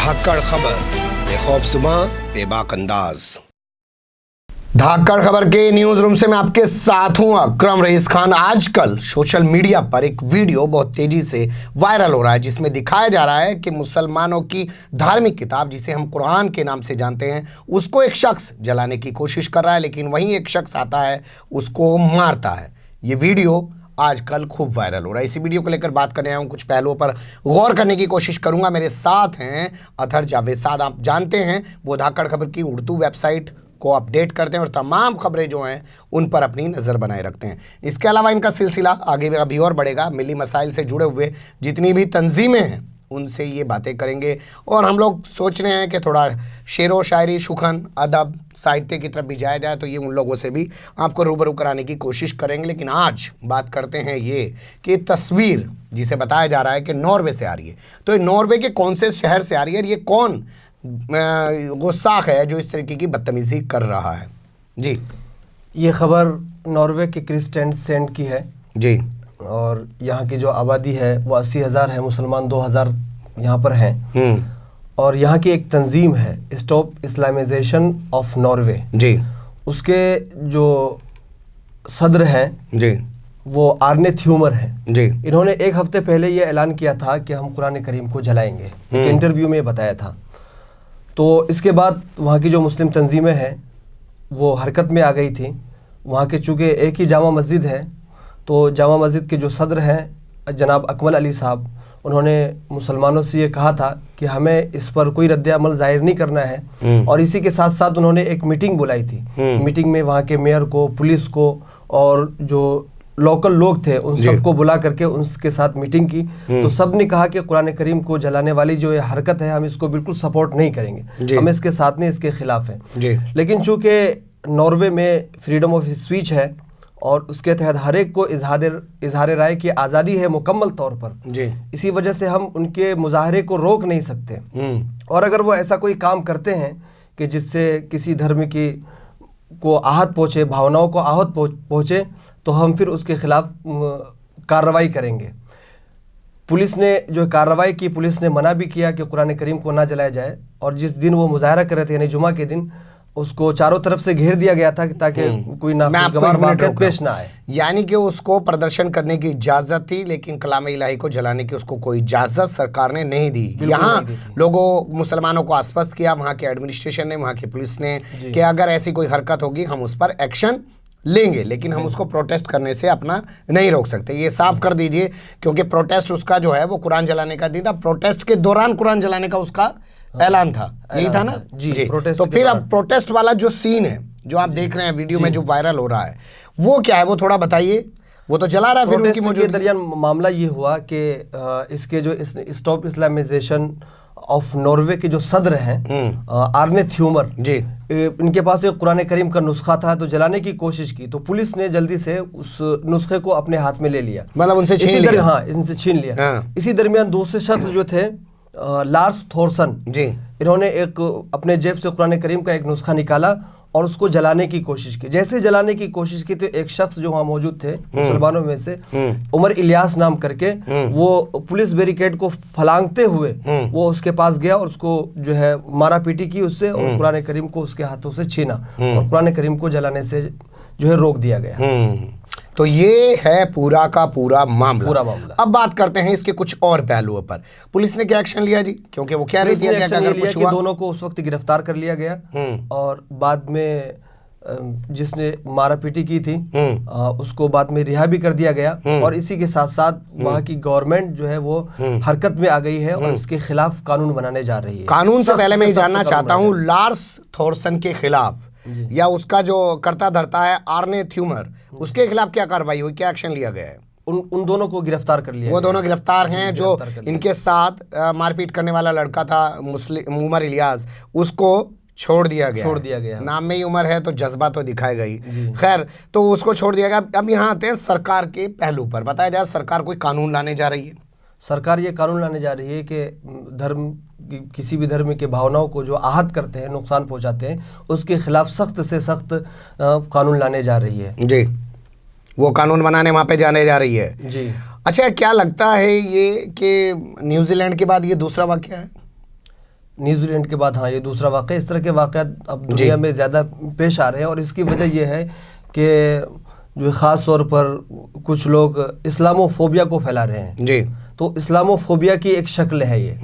धाकड़ खबर, बेखौफजुमा बेबाक अंदाज। धाकड़ खबर के न्यूज रूम से मैं आपके साथ हूं अकरम रईस खान। आजकल सोशल मीडिया पर एक वीडियो बहुत तेजी से वायरल हो रहा है जिसमें दिखाया जा रहा है कि मुसलमानों की धार्मिक किताब जिसे हम कुरान के नाम से जानते हैं उसको एक शख्स जलाने की कोशिश कर रहा है, लेकिन वहीं एक शख्स आता है उसको मारता है। ये वीडियो आजकल खूब वायरल हो रहा है। इसी वीडियो को लेकर बात करने आया हूं, कुछ पहलुओं पर गौर करने की कोशिश करूंगा। मेरे साथ हैं अतहर जावेद। आप जानते हैं वो धाकड़ खबर की उर्दू वेबसाइट को अपडेट करते हैं और तमाम खबरें जो हैं उन पर अपनी नज़र बनाए रखते हैं। इसके अलावा इनका सिलसिला आगे अभी और बढ़ेगा। मिली मसाइल से जुड़े हुए जितनी भी तंजीमें हैं उनसे ये बातें करेंगे और हम लोग सोच रहे हैं कि थोड़ा शेर व शायरी, सुखन, अदब, साहित्य की तरफ भी जाया जाए, तो ये उन लोगों से भी आपको रूबरू कराने की कोशिश करेंगे। लेकिन आज बात करते हैं ये कि तस्वीर जिसे बताया जा रहा है कि नॉर्वे से आ रही है, तो ये नॉर्वे के कौन से शहर से आ रही है और ये कौन गुस्ताख है जो इस तरीके की बदतमीजी कर रहा है। जी, ये खबर नॉर्वे के क्रिस्टेनसेंड की है जी, और यहाँ की जो आबादी है वो 80,000 है, मुसलमान 2,000 यहाँ पर हैं। और यहाँ की एक तंजीम है स्टॉप इस्लामाइजेशन ऑफ नॉर्वे, जी, उसके जो सदर हैं जी, वो आर्ने थ्यूमर हैं। जी, इन्होंने एक हफ्ते पहले ये ऐलान किया था कि हम कुरान करीम को जलाएंगे, एक इंटरव्यू में बताया था। तो इसके बाद वहाँ की जो मुस्लिम तंजीमें हैं वो हरकत में आ गई थी। वहाँ के चूँकि एक ही जामा मस्जिद है, तो जामा मस्जिद के जो सदर हैं जनाब अकमल अली साहब, उन्होंने मुसलमानों से ये कहा था कि हमें इस पर कोई रद्द अमल ज़ाहिर नहीं करना है। और इसी के साथ साथ उन्होंने एक मीटिंग बुलाई थी। मीटिंग में वहाँ के मेयर को, पुलिस को और जो लोकल लोग थे उन सबको बुला करके उनके साथ मीटिंग की। तो सब ने कहा कि कुरान करीम को जलाने वाली जो ये हरकत है हम इसको बिल्कुल सपोर्ट नहीं करेंगे, हम इसके साथ नहीं, इसके खिलाफ हैं। लेकिन चूँकि नॉर्वे में फ्रीडम ऑफ स्पीच है और उसके तहत हर एक को इजहार राय की आज़ादी है मुकम्मल तौर पर, इसी वजह से हम उनके मुजाहरे को रोक नहीं सकते। और अगर वो ऐसा कोई काम करते हैं कि जिससे किसी धर्म की को आहत पहुँचे, भावनाओं को आहत पहुँचे, तो हम फिर उसके खिलाफ कार्रवाई करेंगे। पुलिस ने जो कार्रवाई की, पुलिस ने मना भी किया कि कुरान करीम को ना जलाया जाए। और जिस दिन वो मुजाहरा कर रहे थे यानी जुमा के दिन, उसको चारों तरफ से घेर दिया गया था ताकि कोई नाखुशगवार वाक़या पेश ना आए। यानी कि उसको प्रदर्शन करने की इजाज़त थी, लेकिन कलाम इलाही को जलाने की उसको कोई इजाज़त सरकार ने नहीं दी। यहाँ लोगों मुसलमानों को आश्वस्त किया वहाँ के एडमिनिस्ट्रेशन ने, वहाँ की पुलिस ने, कि अगर ऐसी कोई हरकत होगी हम उस पर एक्शन लेंगे, लेकिन हम उसको प्रोटेस्ट करने से अपना नहीं रोक सकते। ये साफ कर दीजिए, क्योंकि प्रोटेस्ट उसका जो है वो कुरान जलाने का नहीं था, प्रोटेस्ट के दौरान कुरान जलाने का उसका ऐलान था, यही था ना जी। तो फिर अब प्रोटेस्ट वाला जो सीन है जो आप देख रहे हैं वीडियो में जो वायरल हो रहा है वो क्या है, वो थोड़ा बताइए। वो तो चला रहा है, फिर उनकी मौजूदगी के दरमियान मामला ये हुआ कि इसके जो स्टॉप इस्लामाइजेशन ऑफ नॉर्वे के जो सदर हैं आर्ने थ्यूमर जी, इनके पास एक कुरान करीम का नुस्खा था, तो जलाने की कोशिश की। तो पुलिस ने जल्दी से उस नुस्खे को अपने हाथ में ले लिया, मतलब उनसे छीन लिया। हाँ, इनसे छीन लिया। इसी दरमियान दूसरे शख्स जो थे लार्स थोरसन जी, इन्होंने एक अपने जेब से कुरान करीम का एक नुस्खा निकाला और उसको जलाने की कोशिश की। जैसे जलाने की कोशिश की तो एक शख्स जो वहाँ मौजूद थे मुसलमानों में से, उमर इलियास नाम करके, वो पुलिस बैरिकेड को फलांगते हुए वो उसके पास गया और उसको जो है मारा पीटी की उससे, और कुरान करीम को उसके हाथों से छीना और कुरान करीम को जलाने से जो है रोक दिया गया। तो ये है पूरा का पूरा मामला। अब बात करते हैं इसके कुछ और पहलुओं पर। पुलिस ने क्या एक्शन लिया जी, क्योंकि वो क्या रही थी अगर कुछ हुआ? दोनों को उस वक्त गिरफ्तार कर लिया गया और बाद में जिसने मारा पीटी की थी उसको बाद में रिहा भी कर दिया गया। और इसी के साथ साथ वहाँ की गवर्नमेंट जो है वो हरकत में आ गई है और इसके खिलाफ कानून बनाने जा रही है। कानून से पहले मैं ये जानना चाहता हूँ, लार्स थोरसन के खिलाफ या उसका जो करता धरता है आर्ने थ्यूमर, उसके खिलाफ क्या कार्रवाई हुई, क्या एक्शन लिया गया है? उन दोनों को गिरफ्तार कर लिया। वो दोनों गिरफ्तार हैं। जो इनके साथ मारपीट करने वाला लड़का था उमर इलियास, उसको छोड़ दिया गया। नाम में ही उमर है तो जज्बा तो दिखाएगा ही। खैर, तो उसको छोड़ दिया गया। अब यहाँ आते हैं सरकार के पहलू पर। बताया जाए सरकार कोई कानून लाने जा रही है। सरकार ये कानून लाने जा रही है कि धर्म किसी भी धर्म के भावनाओं को जो आहत करते हैं, नुकसान पहुंचाते हैं, उसके खिलाफ सख्त से सख्त कानून लाने जा रही है जी। वो कानून बनाने वहाँ पे जाने जा रही है जी। अच्छा, क्या लगता है ये कि न्यूजीलैंड के बाद ये दूसरा वाक़या है? न्यूजीलैंड के बाद हाँ ये दूसरा वाक़या। इस तरह के वाक़यात अब दुनिया में ज़्यादा पेश आ रहे हैं और इसकी वजह यह है कि जो ख़ास तौर पर कुछ लोग इस्लामोफोबिया को फैला रहे हैं जी। तो इस्लामोफोबिया की एक शक्ल है ये।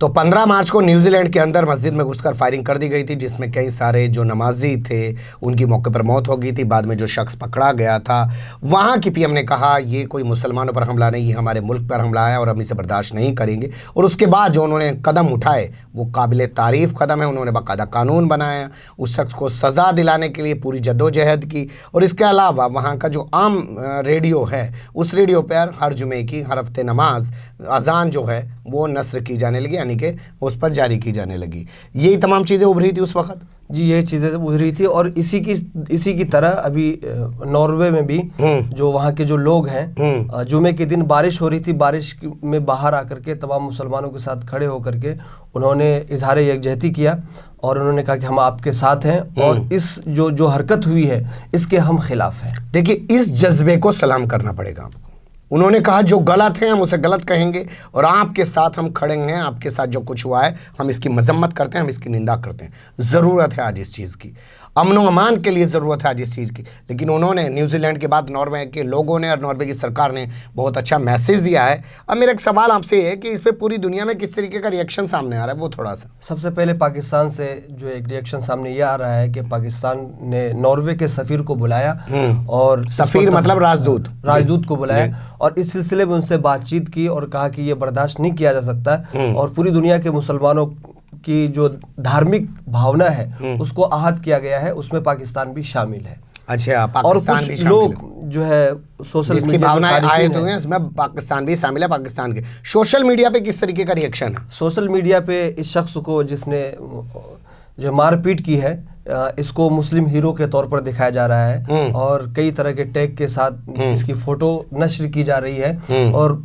तो 15 मार्च को न्यूजीलैंड के अंदर मस्जिद में घुसकर फायरिंग कर दी गई थी, जिसमें कई सारे जो नमाजी थे उनकी मौके पर मौत हो गई थी। बाद में जो शख्स पकड़ा गया था, वहाँ की पीएम ने कहा ये कोई मुसलमानों पर हमला नहीं, ये हमारे मुल्क पर हमला है और हम इसे बर्दाश्त नहीं करेंगे। और उसके बाद जो उन्होंने कदम उठाए वो काबिल तारीफ़ कदम है। उन्होंने बाकायदा कानून बनाया, उस शख्स को सज़ा दिलाने के लिए पूरी जद्दोजहद की। और इसके अलावा वहाँ का जो आम रेडियो है, उस रेडियो पर हर जुमे की, हर हफ्ते नमाज अजान जो है वो नस्र की जाने लगी, यानी कि उस पर जारी की जाने लगी। यही तमाम चीज़ें उभरी थी उस वक्त। जी ये चीज़ें उभरी थी और इसी की तरह अभी नॉर्वे में भी जो वहाँ के जो लोग हैं, जुमे के दिन बारिश हो रही थी, बारिश में बाहर आकर के तमाम मुसलमानों के साथ खड़े होकर के उन्होंने इजहार यकजहती किया और उन्होंने कहा कि हम आपके साथ हैं और इस जो हरकत हुई है इसके हम खिलाफ हैं। देखिए, इस जज्बे को सलाम करना पड़ेगा आपको। उन्होंने कहा जो गलत है हम उसे गलत कहेंगे और आपके साथ हम खड़े हैं, आपके साथ जो कुछ हुआ है हम इसकी मजम्मत करते हैं, हम इसकी निंदा करते हैं। ज़रूरत है आज इस चीज़ की, अमन व अमान के लिए ज़रूरत है आज इस चीज़ की। लेकिन उन्होंने न्यूजीलैंड के बाद नॉर्वे के लोगों ने और नॉर्वे की सरकार ने बहुत अच्छा मैसेज दिया है। अब मेरा एक सवाल आपसे है कि इस पर पूरी दुनिया में किस तरीके का रिएक्शन सामने आ रहा है, वो थोड़ा सा। सबसे पहले पाकिस्तान से जो एक रिएक्शन सामने ये आ रहा है कि पाकिस्तान ने नॉर्वे के सफ़ीर को बुलाया और सफ़ीर मतलब राजदूत को बुलाया और इस सिलसिले में उनसे बातचीत की और कहा कि ये बर्दाश्त नहीं किया जा सकता और पूरी दुनिया के मुसलमानों की जो धार्मिक भावना है उसको आहत किया गया है, उसमें पाकिस्तान भी शामिल है। अच्छा, पाकिस्तान और कुछ भी लोग जो है सोशल मीडिया भावनाएं आए हुए हैं, इसमें पाकिस्तान भी शामिल है। पाकिस्तान के सोशल मीडिया पे किस तरीके का रिएक्शन है? सोशल मीडिया पे इस शख्स को जिसने जो मारपीट की है इसको मुस्लिम हीरो के तौर पर दिखाया जा रहा है और कई तरह के टैग के साथ इसकी फोटो नश्र की जा रही है और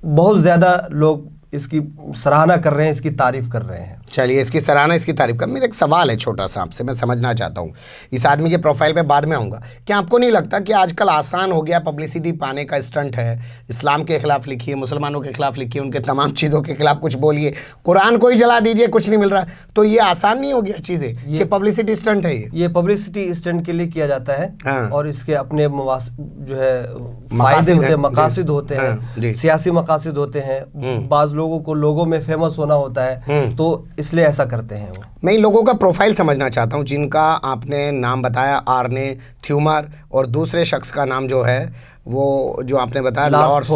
बहुत ज़्यादा लोग इसकी सराहना कर रहे हैं, इसकी तारीफ कर रहे हैं। चलिए, इसकी सराहना, इसकी तारीफ का। मेरा एक सवाल है छोटा सा आपसे, मैं समझना चाहता हूँ। इस आदमी के प्रोफाइल पे बाद में आऊँगा। क्या आपको नहीं लगता कि आजकल आसान हो गया, पब्लिसिटी पाने का स्टंट है? इस्लाम के खिलाफ लिखिए, मुसलमानों के खिलाफ लिखिए, उनके तमाम चीज़ों के खिलाफ कुछ बोलिए, कुरान को ही जला दीजिए, कुछ नहीं मिल रहा। तो ये आसान नहीं हो गया चीज़ें कि पब्लिसिटी स्टंट है? ये पब्लिसिटी स्टंट के लिए किया जाता है। हाँ। और इसके अपने जो है फायदे होते हैं, मकासिद होते हैं, सियासी मकासिद होते हैं। बाज़ लोगों को लोगों में फेमस होना होता है तो इसलिए ऐसा करते हैं वो। मैं इन लोगों का प्रोफाइल समझना चाहता हूँ जिनका आपने नाम बताया, आर्ने थ्यूमर, और दूसरे शख्स का नाम जो है वो जो आपने बताया लार्स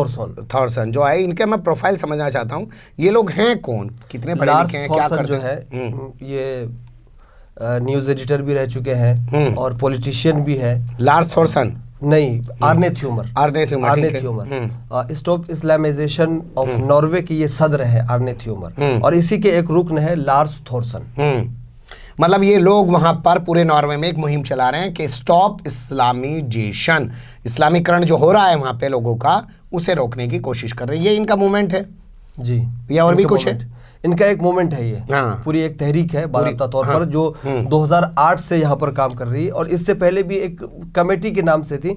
थॉरसन जो है। इनके मैं प्रोफाइल समझना चाहता हूँ। ये लोग हैं कौन, कितने पढ़े लिखे हैं, क्या करते हैं? ये न्यूज़ एडिटर भी रह चुके हैं और पॉलिटिशियन भी है। लार्स थॉरसन नहीं, Arne Tumyr stop Islamisation of Norway की ये सदर है आर्ने थ्यूमर और इसी के एक रुकन है लार्स थॉरसन। मतलब ये लोग वहां पर पूरे नॉर्वे में एक मुहिम चला रहे हैं कि स्टॉप इस्लामीजेशन, इस्लामीकरण जो हो रहा है वहां पे लोगों का, उसे रोकने की कोशिश कर रहे हैं। ये इनका मूवमेंट है जी, या और भी कुछ है? इनका एक मूवमेंट है, ये पूरी एक तहरीक है बाकायदा तौर पर जो 2008 से यहाँ पर काम कर रही है और इससे पहले भी एक कमेटी के नाम से थी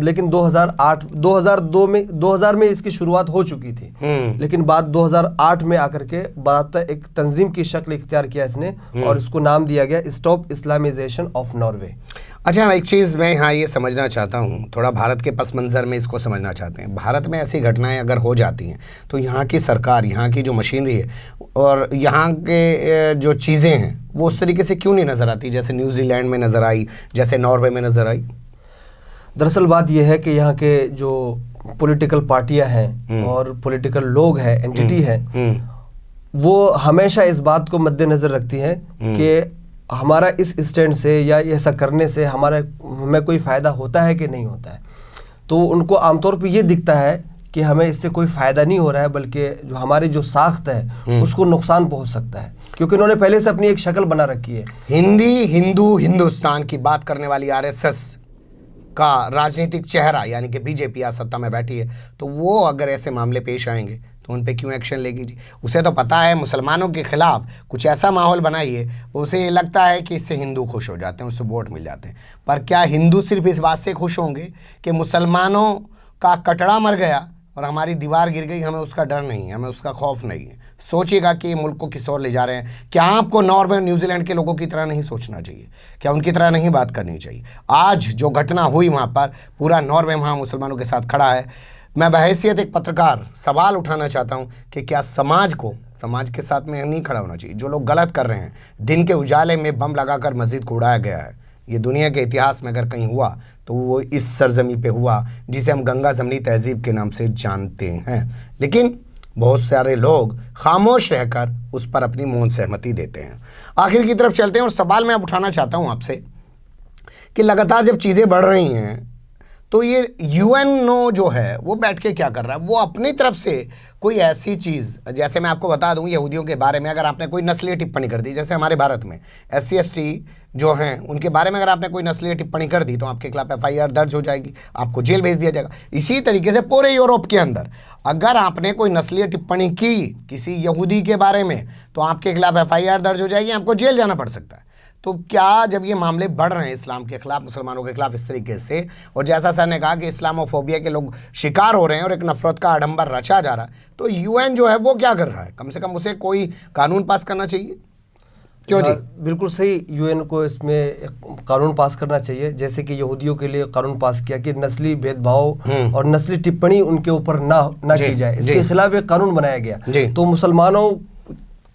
लेकिन 2000 में इसकी शुरुआत हो चुकी थी लेकिन बाद 2008 में आकर के बाकायदा एक तंजीम की शक्ल इख्तियार किया इसने और इसको नाम दिया गया स्टॉप इस्लामाइजेशन ऑफ नॉर्वे। अच्छा, एक चीज़ मैं यहाँ ये समझना चाहता हूँ, थोड़ा भारत के पस मंज़र में इसको समझना चाहते हैं। भारत में ऐसी घटनाएं अगर हो जाती हैं तो यहाँ की सरकार, यहाँ की जो मशीनरी है और यहाँ के जो चीज़ें हैं वो उस तरीके से क्यों नहीं नज़र आती जैसे न्यूजीलैंड में नज़र आई, जैसे नॉर्वे में नज़र आई? दरअसल बात यह है कि यहाँ के जो पॉलिटिकल पार्टियाँ हैं और पॉलिटिकल लोग हैं, एंटिटी हैं, वो हमेशा इस बात को मद्देनज़र रखती हैं कि हमारा इस स्टैंड से या ऐसा करने से हमें कोई फ़ायदा होता है कि नहीं होता है। तो उनको आमतौर पे ये दिखता है कि हमें इससे कोई फ़ायदा नहीं हो रहा है बल्कि जो हमारी जो साख्त है उसको नुकसान पहुंच सकता है क्योंकि उन्होंने पहले से अपनी एक शक्ल बना रखी है। हिंदुस्तान की बात करने वाली आरएसएस का राजनीतिक चेहरा यानी कि बीजेपी आज सत्ता में बैठी है, तो वो अगर ऐसे मामले पेश आएंगे तो उन पे क्यों एक्शन लेगी जी? उसे तो पता है मुसलमानों के खिलाफ कुछ ऐसा माहौल बनाइए, उसे ये लगता है कि इससे हिंदू खुश हो जाते हैं, उससे वोट मिल जाते हैं। पर क्या हिंदू सिर्फ इस बात से खुश होंगे कि मुसलमानों का कटड़ा मर गया और हमारी दीवार गिर गई? हमें उसका डर नहीं है, हमें उसका खौफ नहीं है। सोचिएगा कि ये मुल्क को किस ओर ले जा रहे हैं। क्या आपको नॉर्वे और न्यूजीलैंड के लोगों की तरह नहीं सोचना चाहिए? क्या उनकी तरह नहीं बात करनी चाहिए? आज जो घटना हुई वहाँ पर, पूरा नॉर्वे वहाँ मुसलमानों के साथ खड़ा है। मैं बहैसियत एक पत्रकार सवाल उठाना चाहता हूँ कि क्या समाज के साथ में नहीं खड़ा होना चाहिए? जो लोग गलत कर रहे हैं, दिन के उजाले में बम लगाकर मस्जिद को उड़ाया गया है, ये दुनिया के इतिहास में अगर कहीं हुआ तो वो इस सरजमी पे हुआ जिसे हम गंगा जमनी तहजीब के नाम से जानते हैं। लेकिन बहुत सारे लोग खामोश रहकर उस पर अपनी मौन सहमति देते हैं। आखिर की तरफ चलते हैं और सवाल मैं अब उठाना चाहता हूँ आपसे कि लगातार जब चीज़ें बढ़ रही हैं तो ये यूएनओ जो है वो बैठ के क्या कर रहा है? वो अपनी तरफ से कोई ऐसी चीज़, जैसे मैं आपको बता दूं यहूदियों के बारे में अगर आपने कोई नस्लीय टिप्पणी कर दी, जैसे हमारे भारत में SC ST जो हैं उनके बारे में अगर आपने कोई नस्लीय टिप्पणी कर दी तो आपके खिलाफ FIR दर्ज हो जाएगी, आपको जेल भेज दिया जाएगा। इसी तरीके से पूरे यूरोप के अंदर अगर आपने कोई नस्लीय टिप्पणी की किसी यहूदी के बारे में तो आपके खिलाफ FIR दर्ज हो जाएगी, आपको जेल जाना पड़ सकता है। तो क्या जब ये मामले बढ़ रहे हैं इस्लाम के खिलाफ, मुसलमानों के खिलाफ इस तरीके से, और जैसा सर ने कहा कि इस्लामोफोबिया के लोग शिकार हो रहे हैं और एक नफरत का आडंबर रचा जा रहा है, तो UN जो है वो क्या कर रहा है? कम से कम उसे कोई कानून पास करना चाहिए। क्यों जी? बिल्कुल सही, UN को इसमें एक कानून पास करना चाहिए, जैसे कि यहूदियों के लिए कानून पास किया कि नस्ली भेदभाव और नस्ली टिप्पणी उनके ऊपर ना की जाए, इसके खिलाफ एक कानून बनाया गया। तो मुसलमानों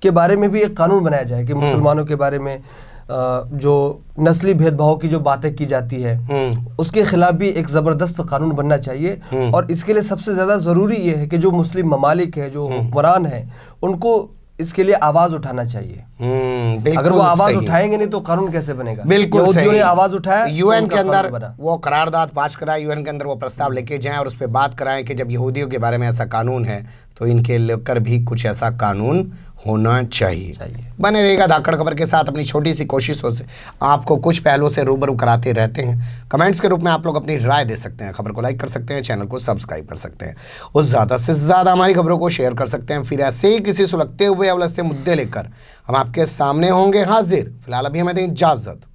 के बारे में भी एक कानून बनाया जाए कि मुसलमानों के बारे में जो नस्ली भेदभाव की जो बातें की जाती है उसके खिलाफ भी एक ज़बरदस्त कानून बनना चाहिए। और इसके लिए सबसे ज़्यादा ज़रूरी ये है कि जो मुस्लिम ममालिक है, जो हुक्मरान है, उनको इसके लिए आवाज़ उठाना चाहिए। अगर वो आवाज़ उठाएंगे नहीं तो कानून कैसे बनेगा? बिल्कुल सही। ने आवाज़ उठाया, UN के अंदर वो करारदाद पास कराए, UN के अंदर वो प्रस्ताव लेके जाएं और उस पर बात कराएं कि जब यहूदियों के बारे में ऐसा कानून है तो इनके लेकर भी कुछ ऐसा कानून होना चाहिए। बने रहेगा धाकड़ खबर के साथ, अपनी छोटी सी कोशिशों से आपको कुछ पहलुओं से रूबरू कराते रहते हैं। कमेंट्स के रूप में आप लोग अपनी राय दे सकते हैं, खबर को लाइक कर सकते हैं, चैनल को सब्सक्राइब कर सकते हैं और ज़्यादा से ज़्यादा हमारी खबरों को शेयर कर सकते हैं। फिर ऐसे ही किसी सुलगते हुए या उलझते मुद्दे लेकर हम आपके सामने होंगे हाजिर। फिलहाल अभी हमें दें इजाज़त।